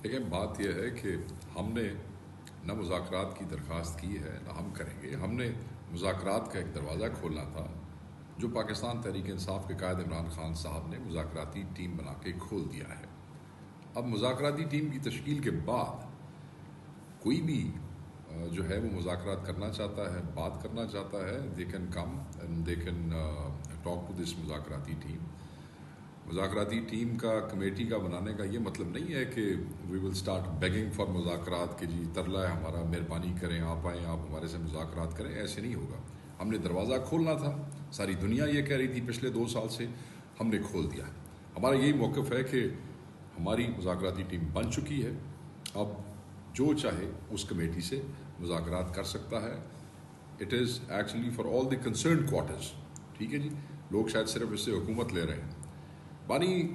دیکھیں، بات یہ ہے کہ ہم نے نہ مذاکرات کی درخواست کی ہے نہ ہم کریں گے. ہم نے مذاکرات کا ایک دروازہ کھولنا تھا جو پاکستان تحریک انصاف کے قائد عمران خان صاحب نے مذاکراتی ٹیم بنا کے کھول دیا ہے. اب مذاکراتی ٹیم کی تشکیل کے بعد کوئی بھی جو ہے وہ مذاکرات کرنا چاہتا ہے، بات کرنا چاہتا ہے، they can come and they can talk to this مذاکراتی ٹیم. مذاکراتی ٹیم کا کمیٹی کا بنانے کا یہ مطلب نہیں ہے کہ we will start begging for مذاکرات کہ جی ترلا ہے ہمارا، مہربانی کریں، آپ آئیں، آپ ہمارے سے مذاکرات کریں. ایسے نہیں ہوگا. ہم نے دروازہ کھولنا تھا. ساری دنیا یہ کہہ رہی تھی پچھلے 2 سال سے، ہم نے کھول دیا ہے. ہمارا یہی موقف ہے کہ ہماری مذاکراتی ٹیم بن چکی ہے. اب جو چاہے اس کمیٹی سے مذاکرات کر سکتا ہے. It is actually for all the concerned quarters. ٹھیک ہے جی. لوگ شاید صرف اس سے حکومت لے رہے ہیں. بانی